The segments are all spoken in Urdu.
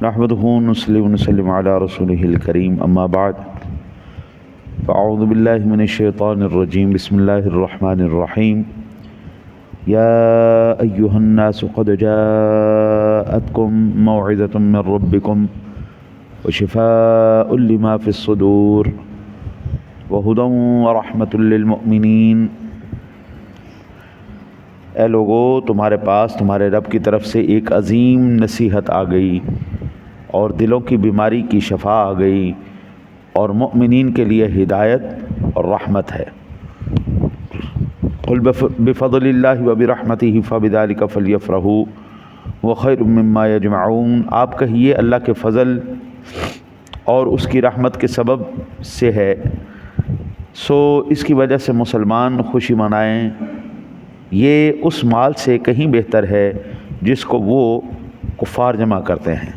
نحمده ونصلي ونسلم على رسوله الكريم اما بعد فاعوذ بالله من الشيطان الرجيم بسم الله الرحمن الرحيم يا ايها الناس قد جاءتكم موعظة من ربكم وشفاء لما في الصدور وهدى ورحمة للمؤمنين۔ اے لوگو، تمہارے پاس تمہارے رب کی طرف سے ایک عظیم نصیحت آ گئی اور دلوں کی بیماری کی شفا آ گئی اور مؤمنین کے لیے ہدایت اور رحمت ہے۔ قل بفضل اللہ وبرحمتہ فبذلک فلیفرحوا وخیر مما یجمعون۔ آپ کہیے اللہ کے فضل اور اس کی رحمت کے سبب سے ہے، سو اس کی وجہ سے مسلمان خوشی منائیں، یہ اس مال سے کہیں بہتر ہے جس کو وہ کفار جمع کرتے ہیں۔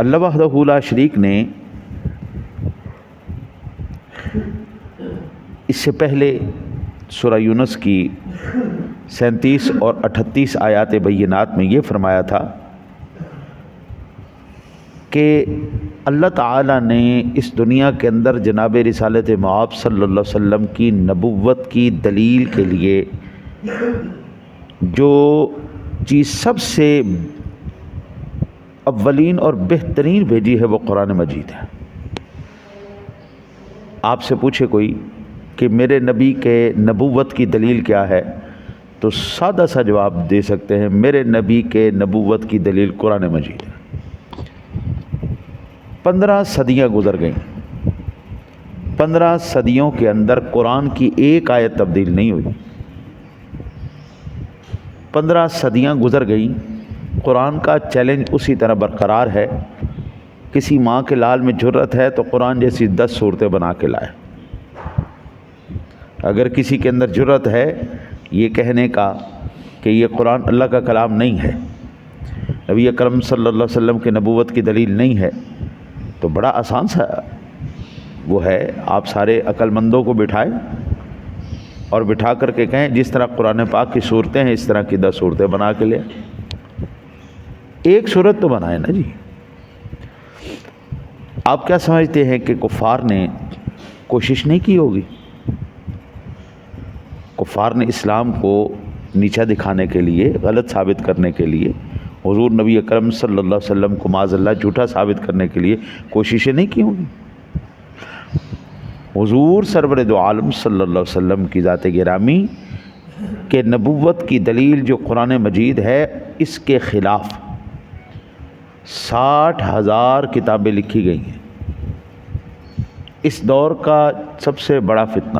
اللہ وحدہ لا شریک نے اس سے پہلے سورہ یونس کی 37 اور 38 آیات بینات میں یہ فرمایا تھا کہ اللہ تعالیٰ نے اس دنیا کے اندر جناب رسالت مآب صلی اللہ علیہ وسلم کی نبوت کی دلیل کے لیے جو چیز سب سے اولین اور بہترین بھیجی ہے وہ قرآن مجید ہے۔ آپ سے پوچھے کوئی کہ میرے نبی کے نبوت کی دلیل کیا ہے، تو سادہ سا جواب دے سکتے ہیں، میرے نبی کے نبوت کی دلیل قرآن مجید ہے۔ 15 صدیاں گزر گئیں، 15 صدیوں کے اندر قرآن کی ایک آیت تبدیل نہیں ہوئی۔ 15 صدیاں گزر گئیں، قرآن کا چیلنج اسی طرح برقرار ہے۔ کسی ماں کے لال میں جرت ہے تو قرآن جیسی 10 صورتیں بنا کے لائے۔ اگر کسی کے اندر جرت ہے یہ کہنے کا کہ یہ قرآن اللہ کا کلام نہیں ہے، نبی اکرم صلی اللہ علیہ وسلم کی نبوت کی دلیل نہیں ہے، تو بڑا آسان سا وہ ہے، آپ سارے عقل مندوں کو بٹھائیں اور بٹھا کر کے کہیں جس طرح قرآن پاک کی صورتیں ہیں اس طرح کی 10 صورتیں بنا کے لیں۔ ایک صورت تو بنائیں نا جی۔ آپ کیا سمجھتے ہیں کہ کفار نے کوشش نہیں کی ہوگی؟ کفار نے اسلام کو نیچا دکھانے کے لیے، غلط ثابت کرنے کے لیے، حضور نبی اکرم صلی اللہ علیہ وسلم کو معاذ اللہ جھوٹا ثابت کرنے کے لیے کوششیں نہیں کی ہوں گی۔ حضور سرور دو عالم صلی اللہ علیہ وسلم کی ذات گرامی کہ نبوت کی دلیل جو قرآن مجید ہے، اس کے خلاف 60,000 کتابیں لکھی گئی ہیں۔ اس دور کا سب سے بڑا فتنہ،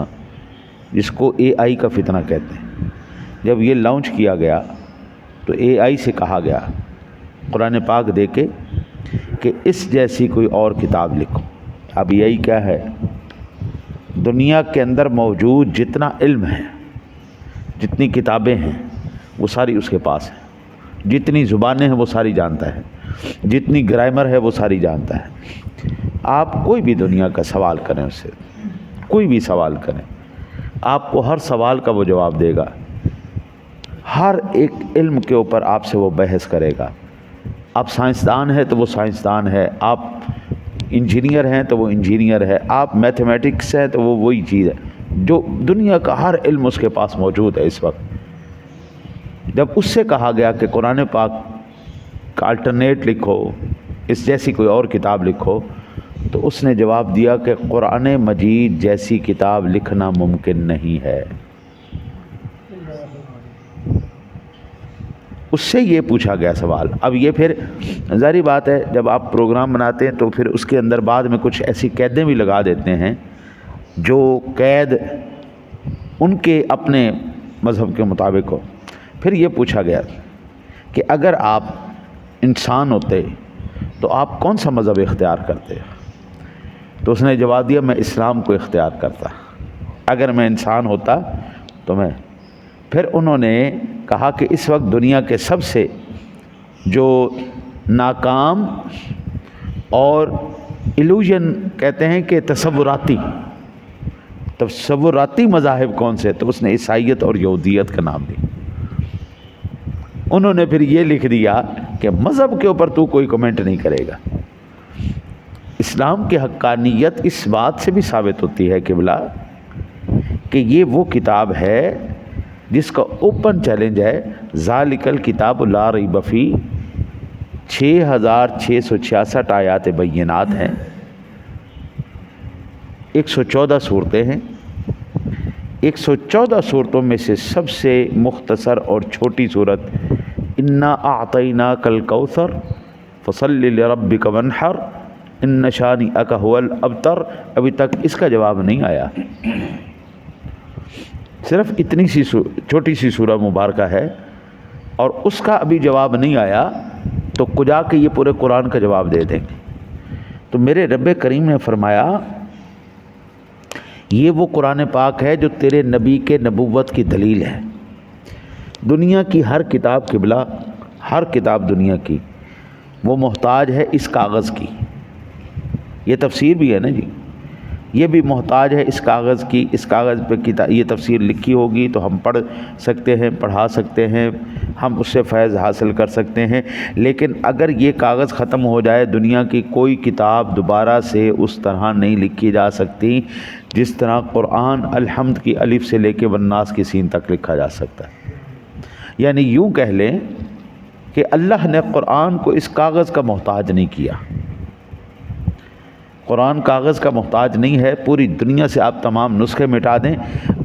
جس کو اے آئی کا فتنہ کہتے ہیں، جب یہ لانچ کیا گیا تو اے آئی سے کہا گیا قرآن پاک دے کے کہ اس جیسی کوئی اور کتاب لکھو۔ اب اے آئی کیا ہے؟ دنیا کے اندر موجود جتنا علم ہے، جتنی کتابیں ہیں، وہ ساری اس کے پاس ہیں، جتنی زبانیں ہیں وہ ساری جانتا ہے، جتنی گرامر ہے وہ ساری جانتا ہے۔ آپ کوئی بھی دنیا کا سوال کریں اس سے، کوئی بھی سوال کریں، آپ کو ہر سوال کا وہ جواب دے گا، ہر ایک علم کے اوپر آپ سے وہ بحث کرے گا۔ آپ سائنسدان ہے تو وہ سائنسدان ہے، آپ انجینئر ہیں تو وہ انجینئر ہے، آپ میتھمیٹکس ہیں تو وہ وہی چیز ہے، جو دنیا کا ہر علم اس کے پاس موجود ہے اس وقت۔ جب اس سے کہا گیا کہ قرآن پاک کا الٹرنیٹ لکھو، اس جیسی کوئی اور کتاب لکھو، تو اس نے جواب دیا کہ قرآن مجید جیسی کتاب لکھنا ممکن نہیں ہے۔ اس سے یہ پوچھا گیا سوال۔ اب یہ پھر ظاہری بات ہے، جب آپ پروگرام بناتے ہیں تو پھر اس کے اندر بعد میں کچھ ایسی قیدیں بھی لگا دیتے ہیں جو قید ان کے اپنے مذہب کے مطابق ہو۔ پھر یہ پوچھا گیا کہ اگر آپ انسان ہوتے تو آپ کون سا مذہب اختیار کرتے؟ تو اس نے جواب دیا، میں اسلام کو اختیار کرتا اگر میں انسان ہوتا تو میں۔ پھر انہوں نے کہا کہ اس وقت دنیا کے سب سے جو ناکام اور ایلوژن کہتے ہیں کہ تصوراتی مذاہب کون سے؟ تو اس نے عیسائیت اور یہودیت کا نام دیا۔ انہوں نے پھر یہ لکھ دیا کہ مذہب کے اوپر تو کوئی کمنٹ نہیں کرے گا۔ اسلام کی حقانیت اس بات سے بھی ثابت ہوتی ہے قبلہ کہ یہ وہ کتاب ہے جس کا اوپن چیلنج ہے، ذالک الکتاب لا ریب فیہ، 6666 آیات بینات ہیں، 114 صورتیں ہیں۔ 114 صورتوں میں سے سب سے مختصر اور چھوٹی صورت انا اعطیناک الکوثر فصل لربک وانحر ان شانئک ھو الابتر، ابھی تک اس کا جواب نہیں آیا۔ صرف اتنی سی چھوٹی سی سورہ مبارکہ ہے اور اس کا ابھی جواب نہیں آیا تو کجا کے یہ پورے قرآن کا جواب دے دیں گے۔ تو میرے رب کریم نے فرمایا یہ وہ قرآن پاک ہے جو تیرے نبی کے نبوت کی دلیل ہے۔ دنیا کی ہر کتاب قبلہ، ہر کتاب دنیا کی وہ محتاج ہے اس کاغذ کی۔ یہ تفسیر بھی ہے نا جی، یہ بھی محتاج ہے اس کاغذ کی۔ اس کاغذ پہ یہ تفسیر لکھی ہوگی تو ہم پڑھ سکتے ہیں، پڑھا سکتے ہیں، ہم اس سے فیض حاصل کر سکتے ہیں۔ لیکن اگر یہ کاغذ ختم ہو جائے، دنیا کی کوئی کتاب دوبارہ سے اس طرح نہیں لکھی جا سکتی جس طرح قرآن الحمد کی الف سے لے کے والناس کی سین تک لکھا جا سکتا ہے۔ یعنی یوں کہہ لیں کہ اللہ نے قرآن کو اس کاغذ کا محتاج نہیں کیا۔ قرآن کاغذ کا محتاج نہیں ہے۔ پوری دنیا سے آپ تمام نسخے مٹا دیں،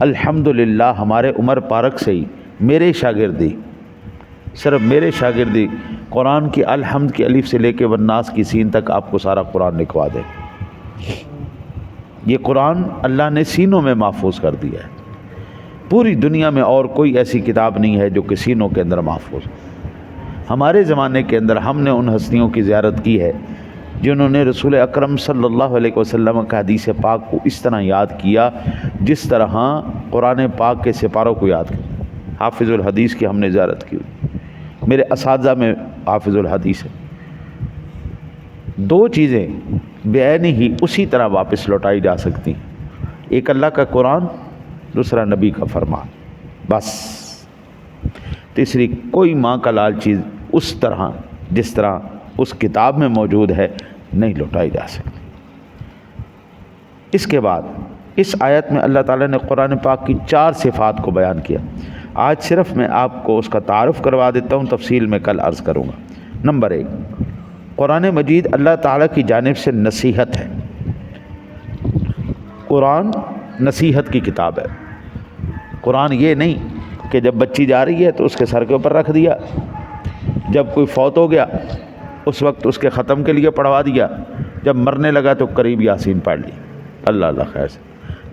الحمدللہ ہمارے عمر پارک سے ہی میرے شاگردی، صرف میرے شاگردی قرآن کی الحمد کی الف سے لے کے والناس کی سین تک آپ کو سارا قرآن لکھوا دیں۔ یہ قرآن اللہ نے سینوں میں محفوظ کر دیا ہے۔ پوری دنیا میں اور کوئی ایسی کتاب نہیں ہے جو کہ سینوں کے اندر محفوظ۔ ہمارے زمانے کے اندر ہم نے ان ہستیوں کی زیارت کی ہے جنہوں نے رسول اکرم صلی اللہ علیہ وسلم کا حدیث پاک کو اس طرح یاد کیا جس طرح قرآن پاک کے سپاروں کو یاد کیا۔ حافظ الحدیث کی ہم نے زیارت کی، میرے اساتذہ میں حافظ الحدیث ہے۔ دو چیزیں بعین ہی اسی طرح واپس لوٹائی جا سکتی ہیں، ایک اللہ کا قرآن، دوسرا نبی کا فرمان، بس۔ تیسری کوئی ماں کا لال چیز اس طرح جس طرح اس کتاب میں موجود ہے نہیں لوٹائی جا سکتی۔ اس کے بعد اس آیت میں اللہ تعالیٰ نے قرآن پاک کی 4 صفات کو بیان کیا۔ آج صرف میں آپ کو اس کا تعارف کروا دیتا ہوں، تفصیل میں کل عرض کروں گا۔ نمبر 1، قرآن مجید اللہ تعالیٰ کی جانب سے نصیحت ہے۔ قرآن نصیحت کی کتاب ہے۔ قرآن یہ نہیں کہ جب بچی جا رہی ہے تو اس کے سر کے اوپر رکھ دیا، جب کوئی فوت ہو گیا اس وقت اس کے ختم کے لیے پڑھوا دیا، جب مرنے لگا تو قریب یاسین پڑھ لی، اللہ اللہ خیر سے۔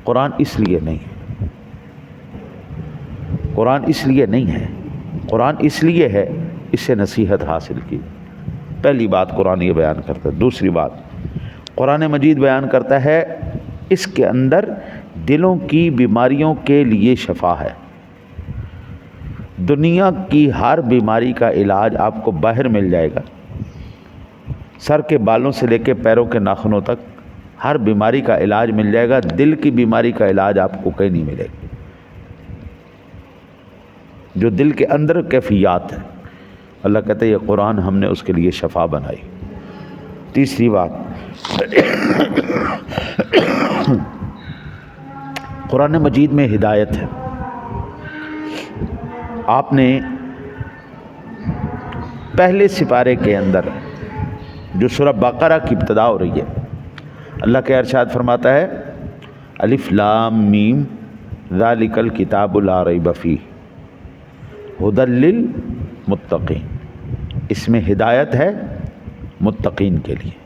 قرآن اس لیے نہیں ہے، قرآن اس لیے نہیں ہے، قرآن اس لیے ہے اس سے نصیحت حاصل کی۔ پہلی بات قرآن یہ بیان کرتا ہے۔ دوسری بات قرآن مجید بیان کرتا ہے اس کے اندر دلوں کی بیماریوں کے لیے شفا ہے۔ دنیا کی ہر بیماری کا علاج آپ کو باہر مل جائے گا، سر کے بالوں سے لے کے پیروں کے ناخنوں تک ہر بیماری کا علاج مل جائے گا۔ دل کی بیماری کا علاج آپ کو کہیں نہیں ملے گا۔ جو دل کے اندر کیفیات ہیں، اللہ کہتے ہیں یہ قرآن ہم نے اس کے لیے شفا بنائی۔ تیسری بات قرآن مجید میں ہدایت ہے۔ آپ نے پہلے سپارے کے اندر جو سورہ بقرہ کی ابتدا ہو رہی ہے، اللہ کے ارشاد فرماتا ہے الف لام میم ذالک الکتاب لا ریب فیہ ھدی للمتقین۔ اس میں ہدایت ہے متقین کے لیے۔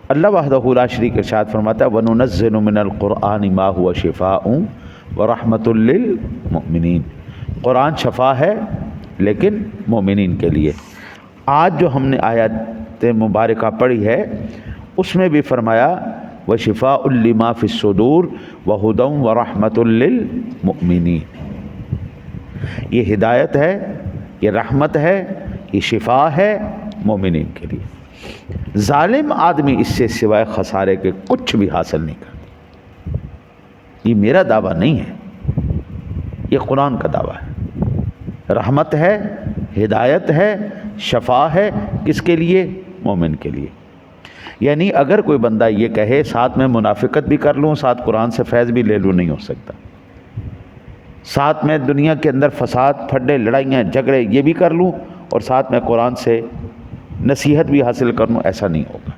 اللہ وحدہ لا شریک ارشاد فرماتا ہے وَنُنَزِّلُ مِنَ الْقُرْآنِ مَا هُوَ شِفَاءٌ وَرَحْمَةٌ لِّلْمُؤْمِنِينَ۔ قرآن شفا ہے لیکن مومنین کے لیے۔ آج جو ہم نے آیات مبارکہ پڑھی ہے اس میں بھی فرمایا وَشِفَاءٌ لِّمَا فِي الصُّدُورِ وَهُدًى وَرَحْمَةٌ لِّلْمُؤْمِنِينَ۔ یہ ہدایت ہے، یہ رحمت ہے، یہ شفا ہے مومنین کے لیے۔ ظالم آدمی اس سے سوائے خسارے کے کچھ بھی حاصل نہیں کرتا۔ یہ میرا دعویٰ نہیں ہے، یہ قرآن کا دعویٰ ہے۔ رحمت ہے، ہدایت ہے، شفا ہے، کس کے لیے؟ مومن کے لیے۔ یعنی اگر کوئی بندہ یہ کہے ساتھ میں منافقت بھی کر لوں، ساتھ قرآن سے فیض بھی لے لوں، نہیں ہو سکتا۔ ساتھ میں دنیا کے اندر فساد، پھڈے، لڑائیاں، جھگڑے یہ بھی کر لوں اور ساتھ میں قرآن سے نصیحت بھی حاصل کر لوں، ایسا نہیں ہوگا۔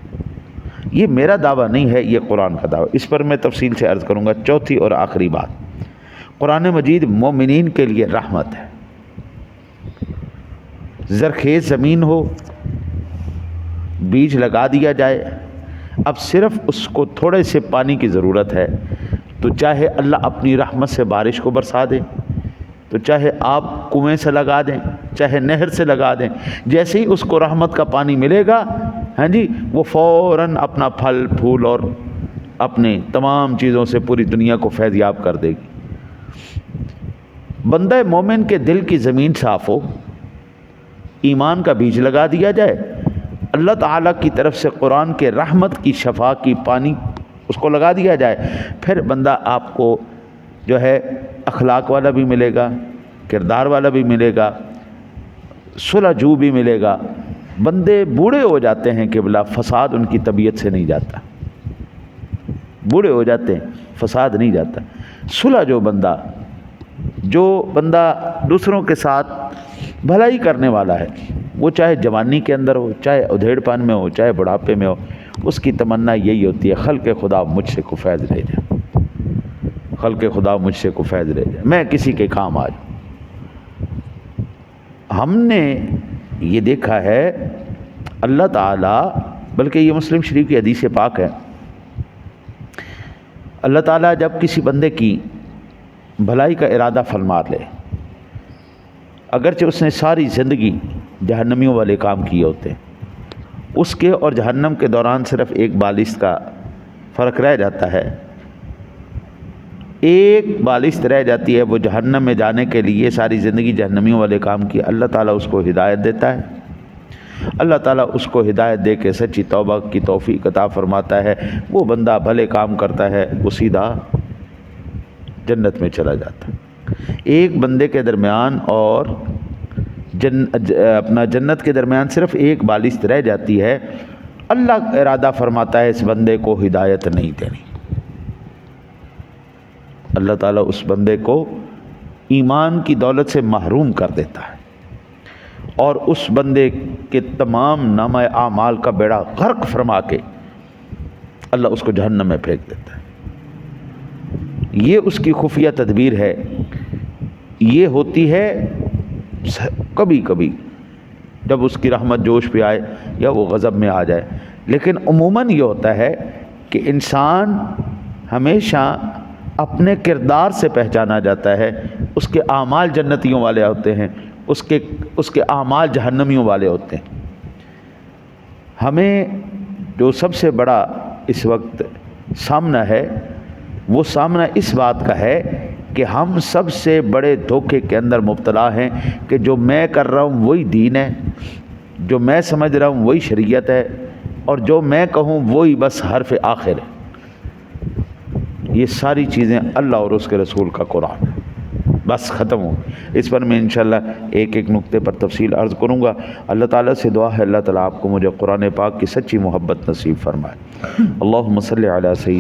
یہ میرا دعویٰ نہیں ہے، یہ قرآن کا دعویٰ۔ اس پر میں تفصیل سے عرض کروں گا۔ چوتھی اور آخری بات، قرآن مجید مومنین کے لیے رحمت ہے۔ زرخیز زمین ہو، بیج لگا دیا جائے، اب صرف اس کو تھوڑے سے پانی کی ضرورت ہے، تو چاہے اللہ اپنی رحمت سے بارش کو برسا دے، تو چاہے آپ کنویں سے لگا دیں، چاہے نہر سے لگا دیں، جیسے ہی اس کو رحمت کا پانی ملے گا، ہاں جی، وہ فوراً اپنا پھل پھول اور اپنے تمام چیزوں سے پوری دنیا کو فیض یاب کر دے گی۔ بندہ مومن کے دل کی زمین صاف ہو، ایمان کا بیج لگا دیا جائے، اللہ تعالیٰ کی طرف سے قرآن کے رحمت کی شفا کی پانی اس کو لگا دیا جائے، پھر بندہ آپ کو جو ہے اخلاق والا بھی ملے گا، کردار والا بھی ملے گا، صلح جو بھی ملے گا۔ بندے بوڑھے ہو جاتے ہیں کہ بلا فساد ان کی طبیعت سے نہیں جاتا، بوڑھے ہو جاتے ہیں فساد نہیں جاتا۔ صلح جو بندہ دوسروں کے ساتھ بھلائی کرنے والا ہے، وہ چاہے جوانی کے اندر ہو، چاہے ادھیڑ پن میں ہو، چاہے بڑھاپے میں ہو، اس کی تمنا یہی ہوتی ہے خلق خدا مجھ سے کو فیض لے جائے، خلق خدا مجھ سے کو فیض لے جائے، میں کسی کے کام آ جاؤں۔ ہم نے یہ دیکھا ہے اللہ تعالیٰ، بلکہ یہ مسلم شریف کی حدیث پاک ہے، اللہ تعالیٰ جب کسی بندے کی بھلائی کا ارادہ فرما لے، اگرچہ اس نے ساری زندگی جہنمیوں والے کام کیے ہوتے ہیں، اس کے اور جہنم کے دوران صرف ایک بالشت کا فرق رہ جاتا ہے، ایک بالشت رہ جاتی ہے، وہ جہنم میں جانے کے لیے ساری زندگی جہنمیوں والے کام کیے، اللہ تعالیٰ اس کو ہدایت دیتا ہے، اللہ تعالیٰ اس کو ہدایت دے کے سچی توبہ کی توفیق عطا فرماتا ہے، وہ بندہ بھلے کام کرتا ہے، وہ سیدھا جنت میں چلا جاتا ہے۔ ایک بندے کے درمیان اور اپنا جنت کے درمیان صرف ایک بالشت رہ جاتی ہے، اللہ ارادہ فرماتا ہے اس بندے کو ہدایت نہیں دینی، اللہ تعالیٰ اس بندے کو ایمان کی دولت سے محروم کر دیتا ہے اور اس بندے کے تمام نامہ اعمال کا بیڑا غرق فرما کے اللہ اس کو جہنم میں پھینک دیتا ہے۔ یہ اس کی خفیہ تدبیر ہے، یہ ہوتی ہے کبھی کبھی جب اس کی رحمت جوش پہ آئے یا وہ غضب میں آ جائے، لیکن عموماً یہ ہوتا ہے کہ انسان ہمیشہ اپنے کردار سے پہچانا جاتا ہے، اس کے اعمال جنتیوں والے ہوتے ہیں، اس کے اعمال جہنمیوں والے ہوتے ہیں۔ ہمیں جو سب سے بڑا اس وقت سامنا ہے، وہ سامنا اس بات کا ہے کہ ہم سب سے بڑے دھوکے کے اندر مبتلا ہیں کہ جو میں کر رہا ہوں وہی دین ہے، جو میں سمجھ رہا ہوں وہی شریعت ہے، اور جو میں کہوں وہی بس حرف آخر ہے۔ یہ ساری چیزیں اللہ اور اس کے رسول کا قرآن ہے، بس ختم ہو۔ اس پر میں انشاءاللہ ایک ایک نقطے پر تفصیل عرض کروں گا۔ اللہ تعالیٰ سے دعا ہے اللہ تعالیٰ آپ کو مجھے قرآن پاک کی سچی محبت نصیب فرمائے۔ اللہم صلی علی سیدنا